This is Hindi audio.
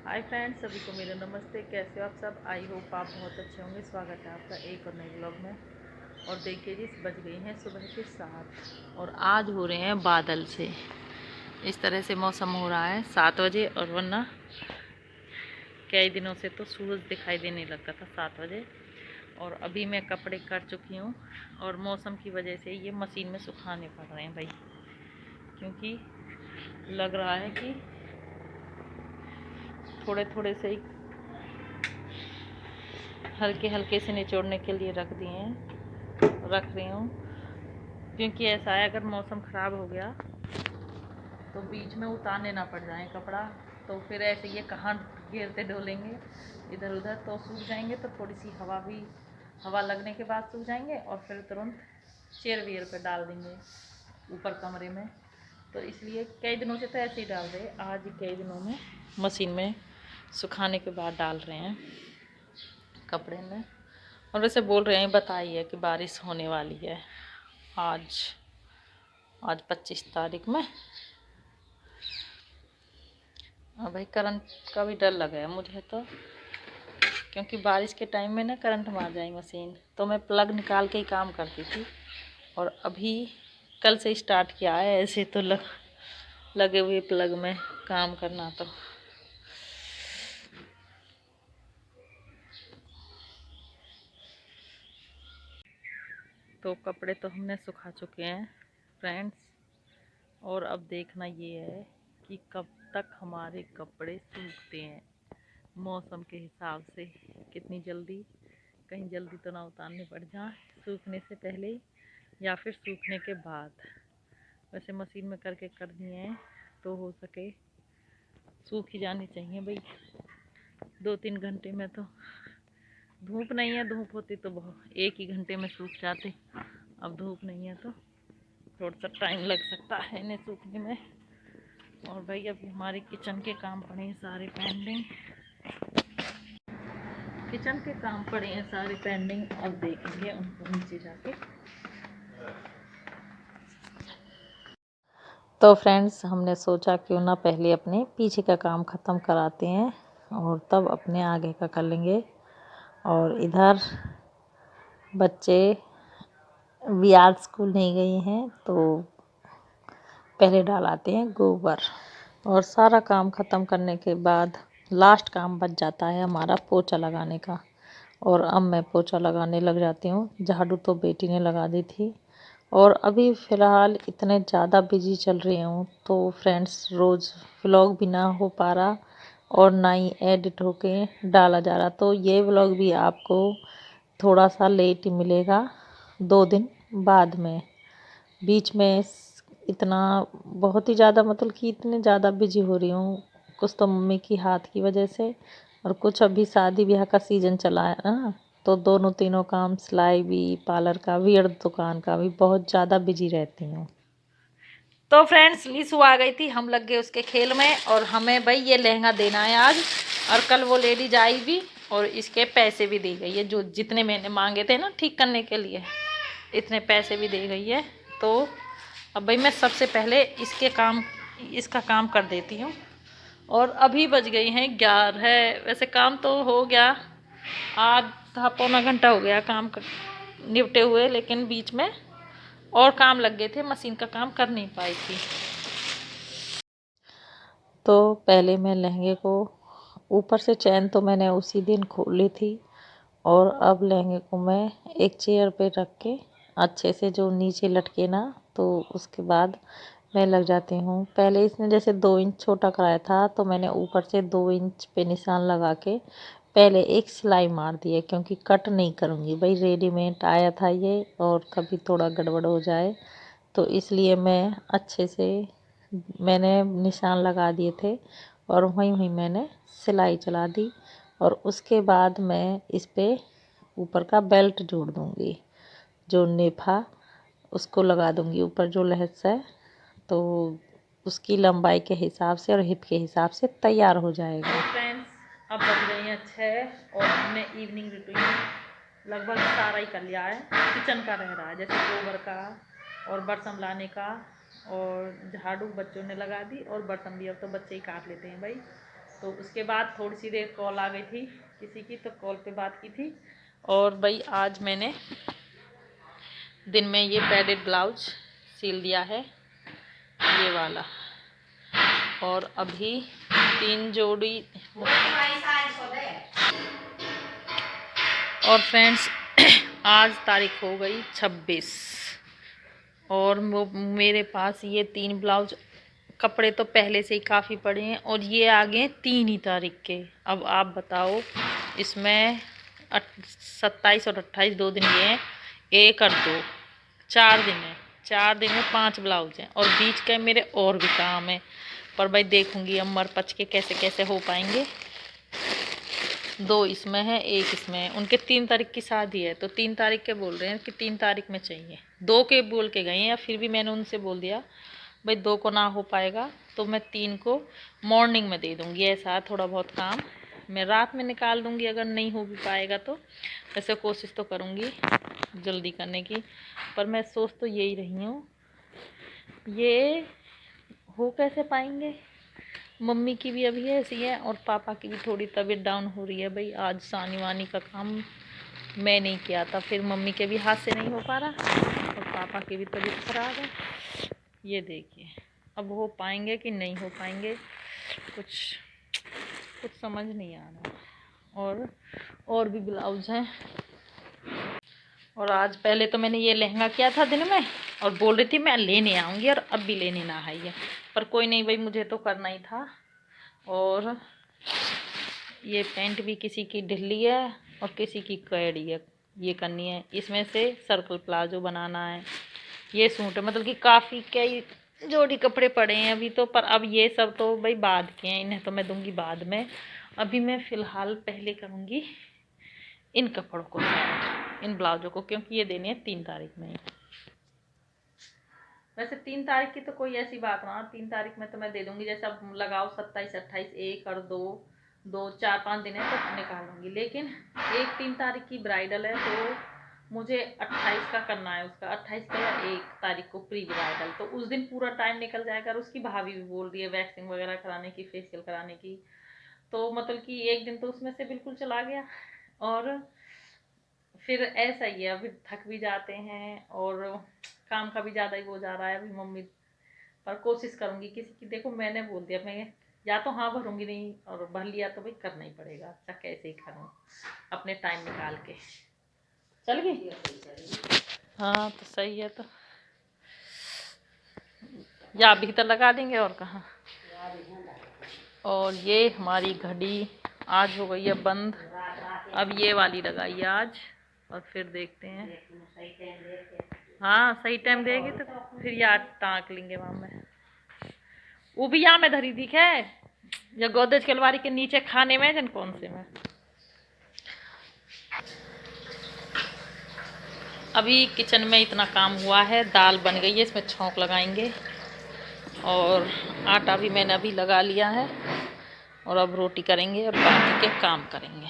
हाय फ्रेंड्स, सभी को मेरा नमस्ते। कैसे हो आप सब? आई होप आप बहुत अच्छे होंगे। स्वागत है आपका एक और नए ब्लॉग में। और देखिए जी, बज गई हैं सुबह के 7 और आज हो रहे हैं बादल से। इस तरह से मौसम हो रहा है 7 बजे, और वरना कई दिनों से तो सूरज दिखाई देने लगता था 7 बजे। और अभी मैं कपड़े कर चुकी हूँ और मौसम की वजह से ये मशीन में सुखाने पड़ रहे हैं भाई, क्योंकि लग रहा है कि थोड़े थोड़े से ही हल्के हल्के से निचोड़ने के लिए रख रही हूँ। क्योंकि ऐसा है, अगर मौसम ख़राब हो गया तो बीच में उतारने ना पड़ जाए कपड़ा, तो फिर ऐसे ये कहाँ घेरते डोलेंगे इधर उधर, तो सूख जाएंगे। तो थोड़ी सी हवा लगने के बाद सूख जाएंगे और फिर तुरंत चेयर वेयर पे डाल देंगे ऊपर कमरे में। तो इसलिए कई दिनों से तो ऐसे ही डाल रहे, आज कई दिनों में मशीन में सुखाने के बाद डाल रहे हैं कपड़े में। और वैसे बोल रहे हैं, बताइए कि बारिश होने वाली है आज आज 25 तारीख में। और भाई करंट का भी डर लगा है मुझे तो, क्योंकि बारिश के टाइम में ना करंट मार जाए मशीन, तो मैं प्लग निकाल के ही काम करती थी। और अभी कल से स्टार्ट किया है ऐसे, तो लगे हुए प्लग में काम करना। तो कपड़े तो हमने सुखा चुके हैं फ्रेंड्स, और अब देखना ये है कि कब तक हमारे कपड़े सूखते हैं मौसम के हिसाब से। कितनी जल्दी, कहीं जल्दी तो ना उतारने पड़ जाए सूखने से पहले ही या फिर सूखने के बाद। वैसे मशीन में करके कर दिए हैं तो हो सके सूख ही जानी चाहिए भाई 2-3 घंटे में। तो धूप नहीं है, धूप होती तो बहुत 1 ही घंटे में सूख जाते। अब धूप नहीं है तो थोड़ा सा टाइम लग सकता है इन्हें सूखने में। और भाई अभी हमारे किचन के काम पड़े हैं सारे पेंडिंग, किचन के काम पड़े हैं सारे पेंडिंग। अब देखेंगे उनको नीचे जाके। तो फ्रेंड्स, हमने सोचा क्यों ना पहले अपने पीछे का काम ख़त्म कराते हैं और तब अपने आगे का कर लेंगे। और इधर बच्चे भी आज स्कूल नहीं गए हैं, तो पहले डालाते हैं गोबर। और सारा काम ख़त्म करने के बाद लास्ट काम बच जाता है हमारा पोछा लगाने का। और अब मैं पोछा लगाने लग जाती हूँ। झाड़ू तो बेटी ने लगा दी थी। और अभी फ़िलहाल इतने ज़्यादा बिजी चल रही हूँ तो फ्रेंड्स, रोज़ व्लॉग भी ना हो पा रहा और ना ही एडिट होके डाला जा रहा। तो ये व्लॉग भी आपको थोड़ा सा लेट ही मिलेगा, 2 दिन बाद में। बीच में इतना बहुत ही ज़्यादा, मतलब कि इतने ज़्यादा बिजी हो रही हूँ, कुछ तो मम्मी की हाथ की वजह से और कुछ अभी शादी ब्याह का सीज़न चला है ना, तो दोनों तीनों काम, सिलाई भी, पार्लर का भी और दुकान का भी, बहुत ज़्यादा बिजी रहती हूँ। तो फ्रेंड्स, लीसू आ गई थी, हम लग गए उसके खेल में। और हमें भाई ये लहंगा देना है आज, और कल वो लेडीज आई भी और इसके पैसे भी दे गई है, जो जितने मैंने मांगे थे ना ठीक करने के लिए, इतने पैसे भी दे गई है। तो अब भाई मैं सबसे पहले इसका काम कर देती हूँ। और अभी बज गई हैं 11। वैसे काम तो हो गया, आधा पौना घंटा हो गया काम निपटे हुए, लेकिन बीच में और काम लग गए थे, मशीन का काम कर नहीं पाई थी। तो पहले मैं लहंगे को, ऊपर से चैन तो मैंने उसी दिन खोली थी, और अब लहंगे को मैं एक चेयर पे रख के अच्छे से, जो नीचे लटके ना, तो उसके बाद मैं लग जाती हूँ। पहले इसने जैसे 2 इंच छोटा कराया था, तो मैंने ऊपर से 2 इंच पे निशान लगा के पहले एक सिलाई मार दी है, क्योंकि कट नहीं करूँगी भाई, रेडीमेड आया था ये, और कभी थोड़ा गड़बड़ हो जाए तो इसलिए मैं अच्छे से मैंने निशान लगा दिए थे और वहीं वहीं मैंने सिलाई चला दी। और उसके बाद मैं इस पे ऊपर का बेल्ट जोड़ दूँगी, जो नेफा उसको लगा दूँगी ऊपर, जो लहस है, तो उसकी लंबाई के हिसाब से और हिप के हिसाब से तैयार हो जाएगा। फ्रेंड्स, अब बज रही हैं 6 और हमने इवनिंग रूटीन लगभग सारा ही कर लिया है। किचन का रह रहा है, जैसे गोबर का और बर्तन लाने का, और झाड़ू बच्चों ने लगा दी, और बर्तन भी अब तो बच्चे ही काट लेते हैं भाई। तो उसके बाद थोड़ी सी देर कॉल आ गई थी किसी की, तो कॉल पे बात की थी। और भाई आज मैंने दिन में ये पैडेड ब्लाउज सिल दिया है, ये वाला। और अभी 3 जोड़ी। और फ्रेंड्स आज तारीख हो गई 26 और मेरे पास ये 3 ब्लाउज कपड़े तो पहले से ही काफ़ी पड़े हैं और ये आ गए 3 ही तारीख के। अब आप बताओ, इसमें 27 और 28 2 दिन ये हैं, 1 और 2 4 दिन है। 4 दिन में 5 ब्लाउज हैं और बीच के मेरे और भी काम है। पर भाई देखूंगी अब मर पच के कैसे कैसे हो पाएंगे। 2 इसमें है, 1 इसमें है। उनके 3 तारीख की शादी है तो 3 तारीख के बोल रहे हैं कि 3 तारीख में चाहिए। 2 के बोल के गए हैं, फिर भी मैंने उनसे बोल दिया भाई 2 को ना हो पाएगा तो मैं 3 को मॉर्निंग में दे दूँगी। ऐसा थोड़ा बहुत काम मैं रात में निकाल दूँगी, अगर नहीं हो भी पाएगा तो। वैसे कोशिश तो करूँगी जल्दी करने की, पर मैं सोच तो यही रही हूँ ये हो कैसे पाएंगे। मम्मी की भी अभी ऐसी है और पापा की भी थोड़ी तबीयत डाउन हो रही है। भाई आज सानी वानी का काम मैं नहीं किया था, फिर मम्मी के भी हाथ से नहीं हो पा रहा और पापा की भी तबीयत ख़राब है। ये देखिए अब हो पाएंगे कि नहीं हो पाएंगे, कुछ समझ नहीं आ रहा। और भी ब्लाउज हैं। और आज पहले तो मैंने ये लहंगा किया था दिन में और बोल रही थी मैं लेने आऊँगी, और अब भी लेने ना आई है, पर कोई नहीं भाई, मुझे तो करना ही था। और ये पैंट भी किसी की ढिल्ली है और किसी की कैड़ी है, ये करनी है। इसमें से सर्कल प्लाजो बनाना है। ये सूट है, मतलब कि काफ़ी कई जोड़ी कपड़े पड़े हैं अभी तो, पर अब ये सब तो भाई बाद के हैं, इन्हें तो मैं दूंगी बाद में। अभी मैं फ़िलहाल पहले करूँगी इन कपड़ों को, इन ब्लाउजों को, क्योंकि ये देने हैं 3 तारीख में। वैसे 3 तारीख की तो कोई ऐसी बात ना, 3 तारीख में तो मैं दे दूँगी। जैसे अब लगाओ 27 28 1 और 2 4 5 दिन है तो निकाल लूँगी। लेकिन 3 तारीख की ब्राइडल है तो मुझे 28 का करना है उसका, 28 का या 1 तारीख को प्री ब्राइडल, तो उस दिन पूरा टाइम निकल जाएगा। और उसकी भाभी भी बोल रही है वैक्सिंग वगैरह कराने की, फेशियल कराने की, तो मतलब कि 1 दिन तो उसमें से बिल्कुल चला गया। और फिर ऐसा ही है, अभी थक भी जाते हैं और काम का भी ज़्यादा ही हो जा रहा है अभी मम्मी। पर कोशिश करूँगी किसी की, देखो मैंने बोल दिया, मैं या तो हाँ भरूँगी नहीं, और भर लिया तो भाई करना ही पड़ेगा, अच्छा कैसे ही करूँ अपने टाइम निकाल के। चल गई? हाँ तो सही है। तो या भीतर लगा देंगे और कहाँ। और ये हमारी घड़ी आज हो गई है बंद, अब ये वाली लगाई है आज, और फिर देखते हैं। हाँ सही टाइम देगी तो फिर याद टाँक लेंगे वहाँ में। वो भी यहाँ में धरी दिख है या गोदरेज की अलमारी के नीचे खाने में, जन कौन से में। अभी किचन में इतना काम हुआ है, दाल बन गई है, इसमें छौंक लगाएंगे। और आटा भी मैंने अभी लगा लिया है और अब रोटी करेंगे और बाकी के काम करेंगे।